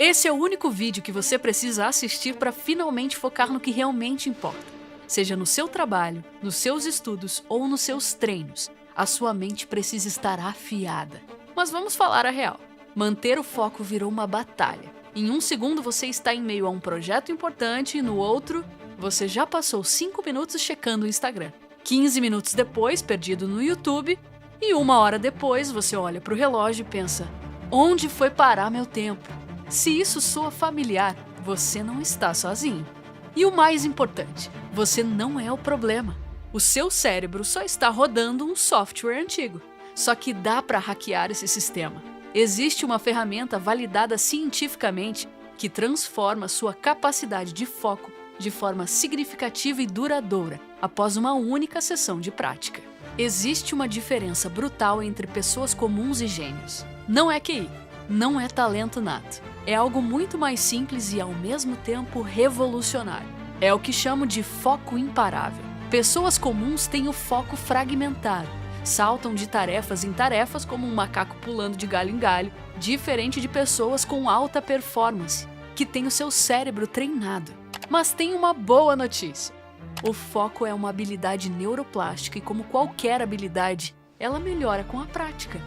Esse é o único vídeo que você precisa assistir para finalmente focar no que realmente importa. Seja no seu trabalho, nos seus estudos ou nos seus treinos, a sua mente precisa estar afiada. Mas vamos falar a real. Manter o foco virou uma batalha. Em um segundo você está em meio a um projeto importante e no outro, você já passou 5 minutos checando o Instagram. 15 minutos depois, perdido no YouTube, e 1 hora depois você olha para o relógio e pensa: onde foi parar meu tempo? Se isso soa familiar, você não está sozinho. E o mais importante, você não é o problema. O seu cérebro só está rodando um software antigo. Só que dá para hackear esse sistema. Existe uma ferramenta validada cientificamente que transforma sua capacidade de foco de forma significativa e duradoura após uma única sessão de prática. Existe uma diferença brutal entre pessoas comuns e gênios. Não é QI, não é talento nato. É algo muito mais simples e ao mesmo tempo revolucionário. É o que chamo de foco imparável. Pessoas comuns têm o foco fragmentado. Saltam de tarefas em tarefas como um macaco pulando de galho em galho, diferente de pessoas com alta performance, que têm o seu cérebro treinado. Mas tem uma boa notícia. O foco é uma habilidade neuroplástica e, como qualquer habilidade, ela melhora com a prática.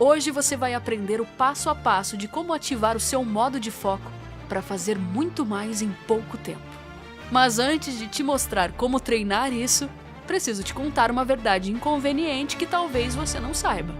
Hoje você vai aprender o passo a passo de como ativar o seu modo de foco para fazer muito mais em pouco tempo. Mas antes de te mostrar como treinar isso, preciso te contar uma verdade inconveniente que talvez você não saiba.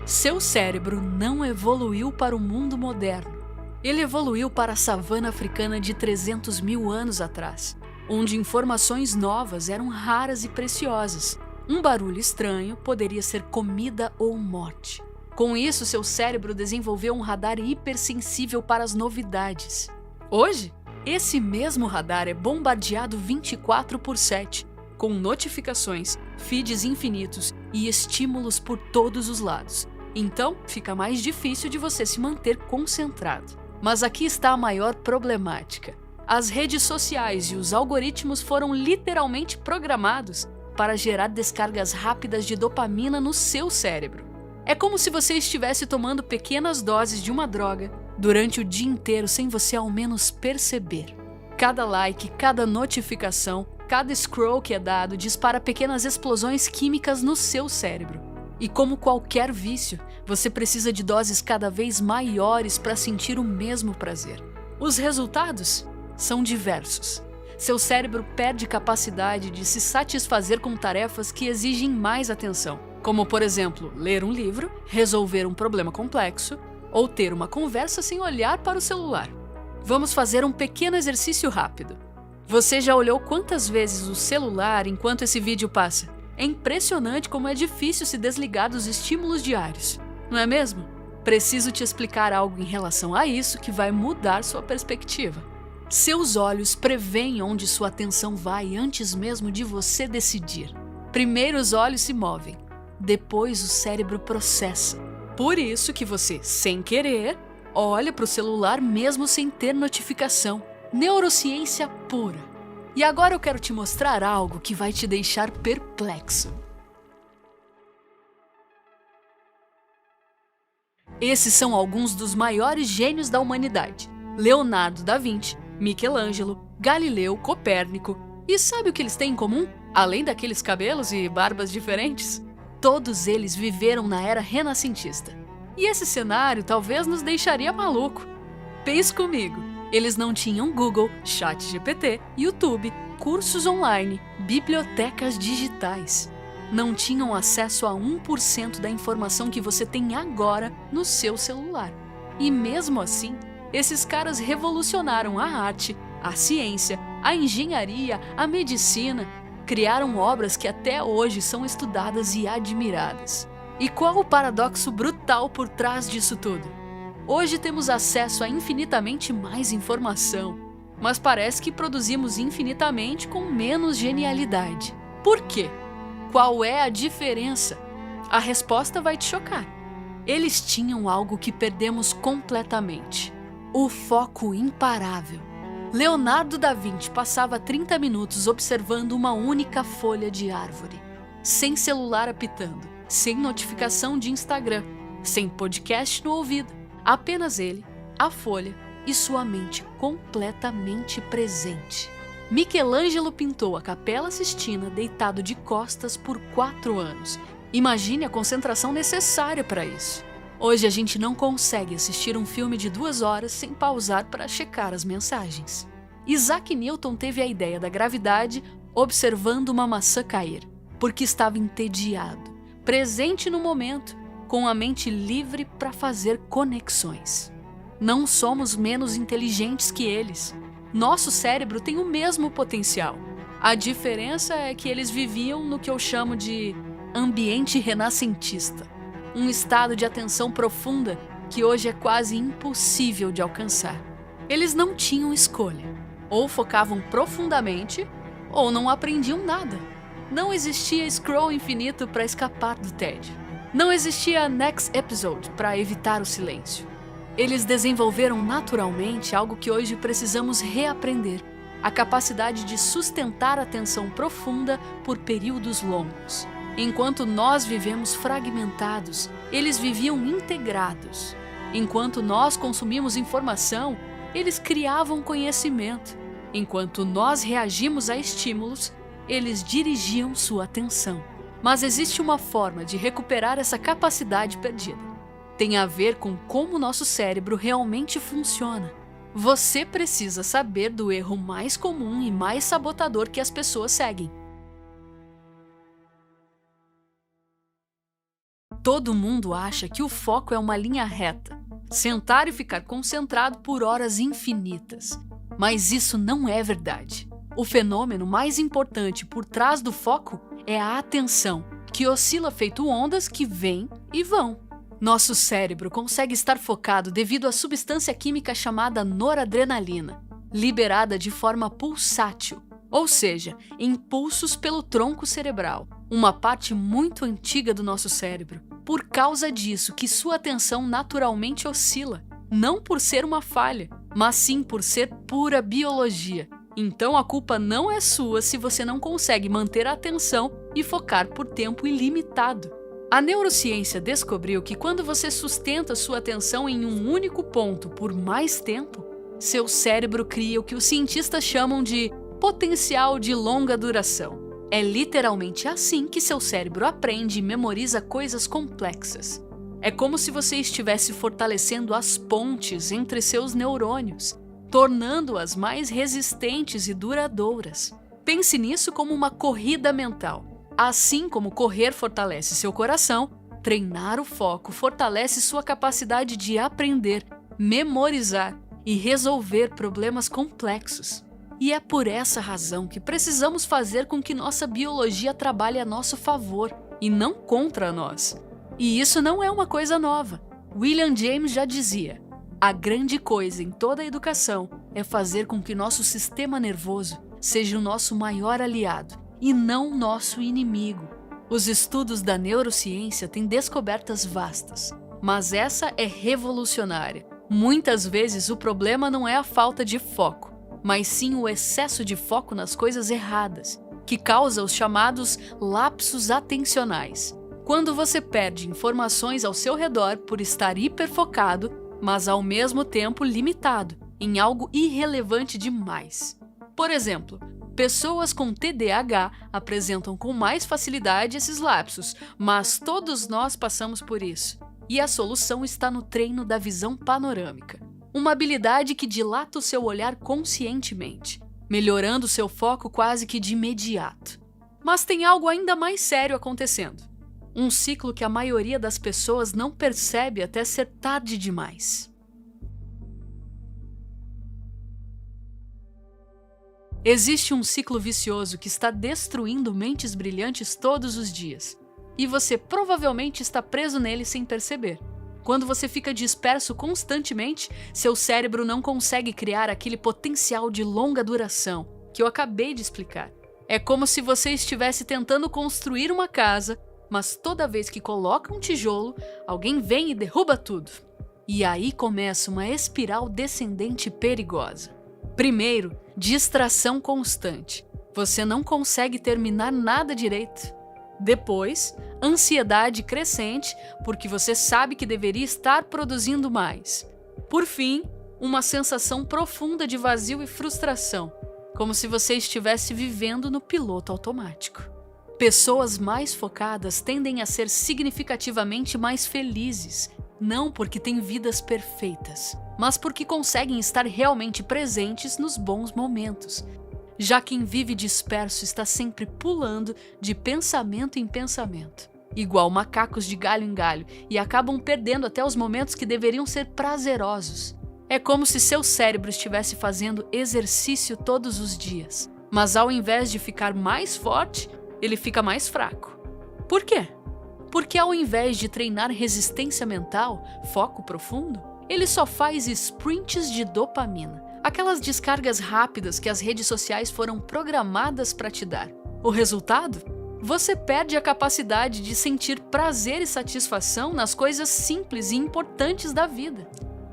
Seu cérebro não evoluiu para o mundo moderno. Ele evoluiu para a savana africana de 300 mil anos atrás, onde informações novas eram raras e preciosas. Um barulho estranho poderia ser comida ou morte. Com isso, seu cérebro desenvolveu um radar hipersensível para as novidades. Hoje, esse mesmo radar é bombardeado 24/7, com notificações, feeds infinitos e estímulos por todos os lados. Então, fica mais difícil de você se manter concentrado. Mas aqui está a maior problemática. As redes sociais e os algoritmos foram literalmente programados para gerar descargas rápidas de dopamina no seu cérebro. É como se você estivesse tomando pequenas doses de uma droga durante o dia inteiro sem você ao menos perceber. Cada like, cada notificação, cada scroll que é dado dispara pequenas explosões químicas no seu cérebro. E como qualquer vício, você precisa de doses cada vez maiores para sentir o mesmo prazer. Os resultados são diversos. Seu cérebro perde capacidade de se satisfazer com tarefas que exigem mais atenção, como, por exemplo, ler um livro, resolver um problema complexo ou ter uma conversa sem olhar para o celular. Vamos fazer um pequeno exercício rápido. Você já olhou quantas vezes o celular enquanto esse vídeo passa? É impressionante como é difícil se desligar dos estímulos diários, não é mesmo? Preciso te explicar algo em relação a isso que vai mudar sua perspectiva. Seus olhos preveem onde sua atenção vai antes mesmo de você decidir. Primeiro os olhos se movem, depois o cérebro processa. Por isso que você, sem querer, olha para o celular mesmo sem ter notificação. Neurociência pura. E agora eu quero te mostrar algo que vai te deixar perplexo. Esses são alguns dos maiores gênios da humanidade: Leonardo da Vinci, Michelangelo, Galileu, Copérnico. E sabe o que eles têm em comum? Além daqueles cabelos e barbas diferentes? Todos eles viveram na era renascentista. E esse cenário talvez nos deixaria maluco. Pense comigo. Eles não tinham Google, ChatGPT, YouTube, cursos online, bibliotecas digitais. Não tinham acesso a 1% da informação que você tem agora no seu celular. E mesmo assim, esses caras revolucionaram a arte, a ciência, a engenharia, a medicina, criaram obras que até hoje são estudadas e admiradas. E qual o paradoxo brutal por trás disso tudo? Hoje temos acesso a infinitamente mais informação, mas parece que produzimos infinitamente com menos genialidade. Por quê? Qual é a diferença? A resposta vai te chocar. Eles tinham algo que perdemos completamente: o foco imparável. Leonardo da Vinci passava 30 minutos observando uma única folha de árvore, sem celular apitando, sem notificação de Instagram. sem podcast no ouvido, apenas ele, a folha e sua mente completamente presente. Michelangelo pintou a Capela Sistina deitado de costas por 4 anos. Imagine a concentração necessária para isso. Hoje a gente não consegue assistir um filme de 2 horas sem pausar para checar as mensagens. Isaac Newton teve a ideia da gravidade observando uma maçã cair, porque estava entediado, presente no momento, com a mente livre para fazer conexões. Não somos menos inteligentes que eles. Nosso cérebro tem o mesmo potencial. A diferença é que eles viviam no que eu chamo de ambiente renascentista, um estado de atenção profunda que hoje é quase impossível de alcançar. Eles não tinham escolha. Ou focavam profundamente, ou não aprendiam nada. Não existia scroll infinito para escapar do tédio. Não existia next episode para evitar o silêncio. Eles desenvolveram naturalmente algo que hoje precisamos reaprender: a capacidade de sustentar a atenção profunda por períodos longos. Enquanto nós vivemos fragmentados, eles viviam integrados. Enquanto nós consumimos informação, eles criavam conhecimento. Enquanto nós reagimos a estímulos, eles dirigiam sua atenção. Mas existe uma forma de recuperar essa capacidade perdida. Tem a ver com como nosso cérebro realmente funciona. Você precisa saber do erro mais comum e mais sabotador que as pessoas seguem. Todo mundo acha que o foco é uma linha reta, sentar e ficar concentrado por horas infinitas. Mas isso não é verdade. O fenômeno mais importante por trás do foco é a atenção, que oscila feito ondas que vêm e vão. Nosso cérebro consegue estar focado devido à substância química chamada noradrenalina, liberada de forma pulsátil, ou seja, impulsos pelo tronco cerebral, uma parte muito antiga do nosso cérebro. Por causa disso que sua atenção naturalmente oscila, não por ser uma falha, mas sim por ser pura biologia. Então a culpa não é sua se você não consegue manter a atenção e focar por tempo ilimitado. A neurociência descobriu que quando você sustenta sua atenção em um único ponto por mais tempo, seu cérebro cria o que os cientistas chamam de potencial de longa duração. É literalmente assim que seu cérebro aprende e memoriza coisas complexas. É como se você estivesse fortalecendo as pontes entre seus neurônios, tornando-as mais resistentes e duradouras. Pense nisso como uma corrida mental. Assim como correr fortalece seu coração, treinar o foco fortalece sua capacidade de aprender, memorizar e resolver problemas complexos. E é por essa razão que precisamos fazer com que nossa biologia trabalhe a nosso favor e não contra nós. E isso não é uma coisa nova. William James já dizia: a grande coisa em toda a educação é fazer com que nosso sistema nervoso seja o nosso maior aliado e não nosso inimigo. Os estudos da neurociência têm descobertas vastas, mas essa é revolucionária. Muitas vezes o problema não é a falta de foco, mas sim o excesso de foco nas coisas erradas, que causa os chamados lapsos atencionais. Quando você perde informações ao seu redor por estar hiperfocado, mas ao mesmo tempo limitado em algo irrelevante demais. Por exemplo, pessoas com TDAH apresentam com mais facilidade esses lapsos, mas todos nós passamos por isso. E a solução está no treino da visão panorâmica, uma habilidade que dilata o seu olhar conscientemente, melhorando seu foco quase que de imediato. Mas tem algo ainda mais sério acontecendo. Um ciclo que a maioria das pessoas não percebe até ser tarde demais. Existe um ciclo vicioso que está destruindo mentes brilhantes todos os dias. E você provavelmente está preso nele sem perceber. Quando você fica disperso constantemente, seu cérebro não consegue criar aquele potencial de longa duração que eu acabei de explicar. É como se você estivesse tentando construir uma casa, mas toda vez que coloca um tijolo, alguém vem e derruba tudo. E aí começa uma espiral descendente perigosa. Primeiro, distração constante. Você não consegue terminar nada direito. Depois, ansiedade crescente, porque você sabe que deveria estar produzindo mais. Por fim, uma sensação profunda de vazio e frustração, como se você estivesse vivendo no piloto automático. Pessoas mais focadas tendem a ser significativamente mais felizes, não porque têm vidas perfeitas, mas porque conseguem estar realmente presentes nos bons momentos. Já quem vive disperso está sempre pulando de pensamento em pensamento, igual macacos de galho em galho, e acabam perdendo até os momentos que deveriam ser prazerosos. É como se seu cérebro estivesse fazendo exercício todos os dias, mas ao invés de ficar mais forte, ele fica mais fraco. Por quê? Porque ao invés de treinar resistência mental, foco profundo, ele só faz sprints de dopamina, aquelas descargas rápidas que as redes sociais foram programadas para te dar. O resultado? Você perde a capacidade de sentir prazer e satisfação nas coisas simples e importantes da vida.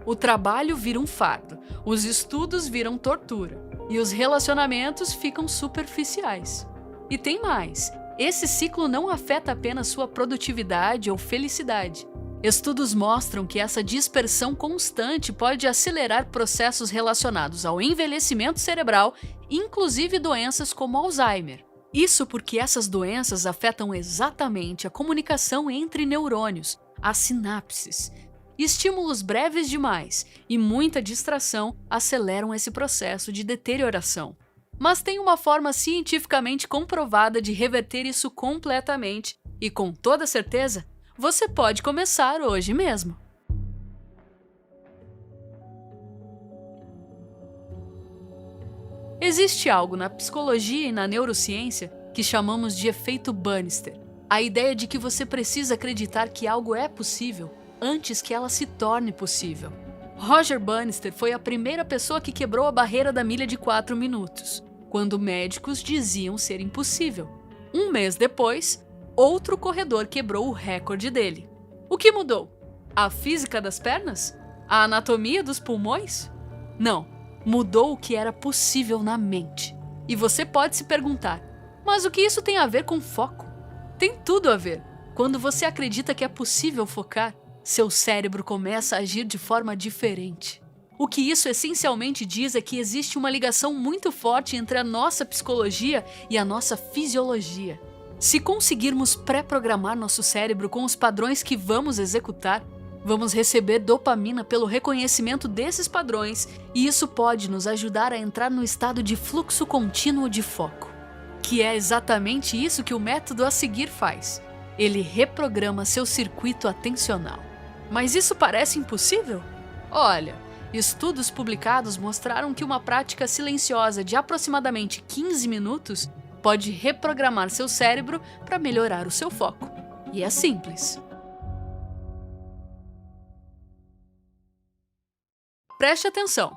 O trabalho vira um fardo, os estudos viram tortura e os relacionamentos ficam superficiais. E tem mais, esse ciclo não afeta apenas sua produtividade ou felicidade. Estudos mostram que essa dispersão constante pode acelerar processos relacionados ao envelhecimento cerebral, inclusive doenças como Alzheimer. Isso porque essas doenças afetam exatamente a comunicação entre neurônios, as sinapses. Estímulos breves demais e muita distração aceleram esse processo de deterioração. Mas tem uma forma cientificamente comprovada de reverter isso completamente e, com toda certeza, você pode começar hoje mesmo. Existe algo na psicologia e na neurociência que chamamos de efeito Bannister. A ideia de que você precisa acreditar que algo é possível antes que ela se torne possível. Roger Bannister foi a primeira pessoa que quebrou a barreira da milha de 4 minutos, quando médicos diziam ser impossível. Um mês depois, outro corredor quebrou o recorde dele. O que mudou? A física das pernas? A anatomia dos pulmões? Não, mudou o que era possível na mente. E você pode se perguntar, mas o que isso tem a ver com foco? Tem tudo a ver. Quando você acredita que é possível focar, seu cérebro começa a agir de forma diferente. O que isso essencialmente diz é que existe uma ligação muito forte entre a nossa psicologia e a nossa fisiologia. Se conseguirmos pré-programar nosso cérebro com os padrões que vamos executar, vamos receber dopamina pelo reconhecimento desses padrões e isso pode nos ajudar a entrar no estado de fluxo contínuo de foco, que é exatamente isso que o método a seguir faz. Ele reprograma seu circuito atencional. Mas isso parece impossível? Olha, estudos publicados mostraram que uma prática silenciosa de aproximadamente 15 minutos pode reprogramar seu cérebro para melhorar o seu foco. E é simples. Preste atenção.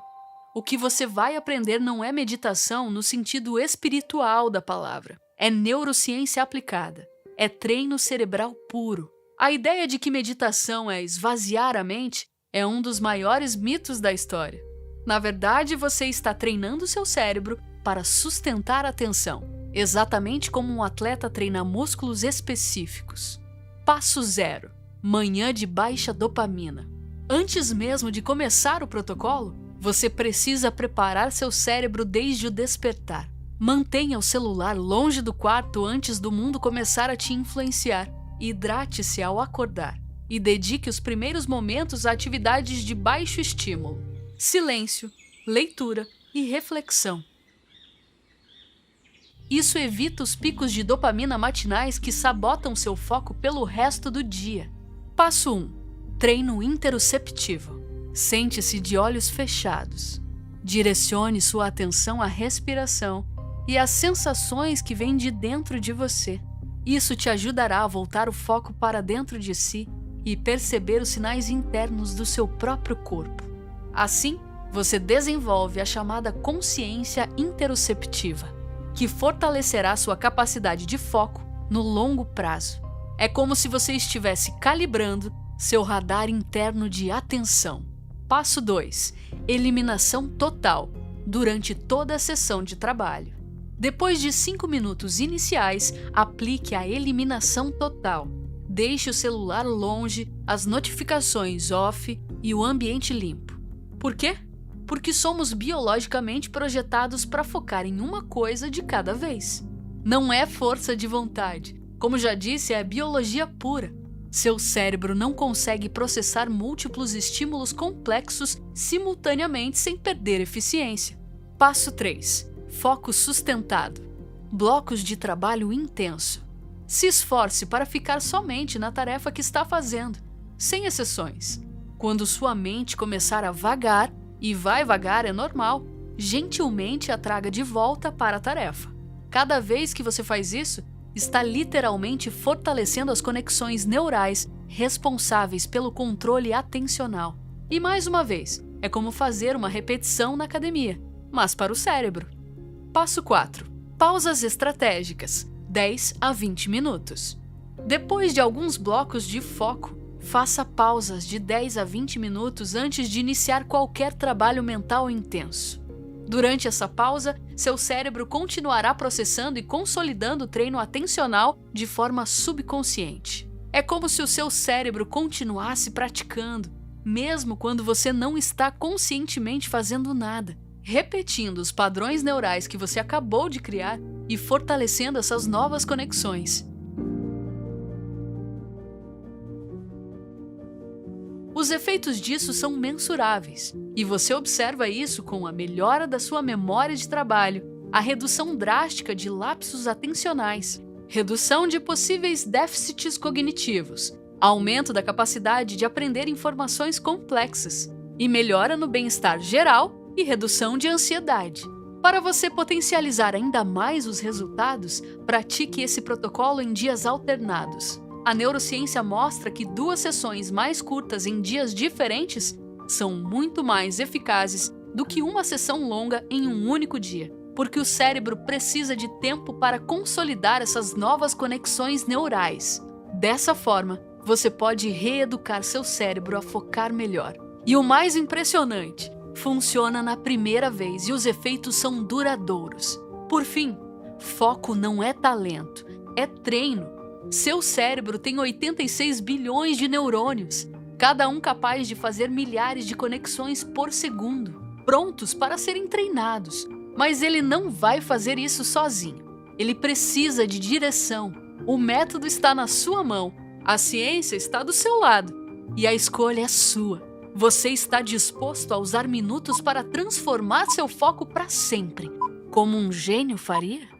O que você vai aprender não é meditação no sentido espiritual da palavra. É neurociência aplicada. É treino cerebral puro. A ideia de que meditação é esvaziar a mente é um dos maiores mitos da história. Na verdade, você está treinando seu cérebro para sustentar a atenção, exatamente como um atleta treina músculos específicos. Passo 0. Manhã de baixa dopamina. Antes mesmo de começar o protocolo, você precisa preparar seu cérebro desde o despertar. Mantenha o celular longe do quarto antes do mundo começar a te influenciar. Hidrate-se ao acordar e dedique os primeiros momentos a atividades de baixo estímulo, silêncio, leitura e reflexão. Isso evita os picos de dopamina matinais que sabotam seu foco pelo resto do dia. Passo 1. Treino interoceptivo. Sente-se de olhos fechados. Direcione sua atenção à respiração e às sensações que vêm de dentro de você. Isso te ajudará a voltar o foco para dentro de si e perceber os sinais internos do seu próprio corpo. Assim, você desenvolve a chamada consciência interoceptiva, que fortalecerá sua capacidade de foco no longo prazo. É como se você estivesse calibrando seu radar interno de atenção. Passo 2. Eliminação total durante toda a sessão de trabalho. Depois de 5 minutos iniciais, aplique a eliminação total. Deixe o celular longe, as notificações off e o ambiente limpo. Por quê? Porque somos biologicamente projetados para focar em uma coisa de cada vez. Não é força de vontade. Como já disse, é biologia pura. Seu cérebro não consegue processar múltiplos estímulos complexos simultaneamente sem perder eficiência. Passo 3. Foco sustentado. Blocos de trabalho intenso. Se esforce para ficar somente na tarefa que está fazendo, sem exceções. Quando sua mente começar a vagar, e vai vagar é normal, gentilmente a traga de volta para a tarefa. Cada vez que você faz isso, está literalmente fortalecendo as conexões neurais responsáveis pelo controle atencional. E mais uma vez, é como fazer uma repetição na academia, mas para o cérebro. Passo 4. Pausas estratégicas, 10 a 20 minutos. Depois de alguns blocos de foco, faça pausas de 10 a 20 minutos antes de iniciar qualquer trabalho mental intenso. Durante essa pausa, seu cérebro continuará processando e consolidando o treino atencional de forma subconsciente. É como se o seu cérebro continuasse praticando, mesmo quando você não está conscientemente fazendo nada, repetindo os padrões neurais que você acabou de criar e fortalecendo essas novas conexões. Os efeitos disso são mensuráveis, e você observa isso com a melhora da sua memória de trabalho, a redução drástica de lapsos atencionais, redução de possíveis déficits cognitivos, aumento da capacidade de aprender informações complexas e melhora no bem-estar geral e redução de ansiedade. Para você potencializar ainda mais os resultados, pratique esse protocolo em dias alternados. A neurociência mostra que 2 sessões mais curtas em dias diferentes são muito mais eficazes do que uma sessão longa em um único dia, porque o cérebro precisa de tempo para consolidar essas novas conexões neurais. Dessa forma, você pode reeducar seu cérebro a focar melhor. E o mais impressionante, funciona na primeira vez e os efeitos são duradouros. Por fim, foco não é talento, é treino. Seu cérebro tem 86 bilhões de neurônios, cada um capaz de fazer milhares de conexões por segundo, prontos para serem treinados. Mas ele não vai fazer isso sozinho. Ele precisa de direção. O método está na sua mão, a ciência está do seu lado e a escolha é sua. Você está disposto a usar minutos para transformar seu foco para sempre, como um gênio faria?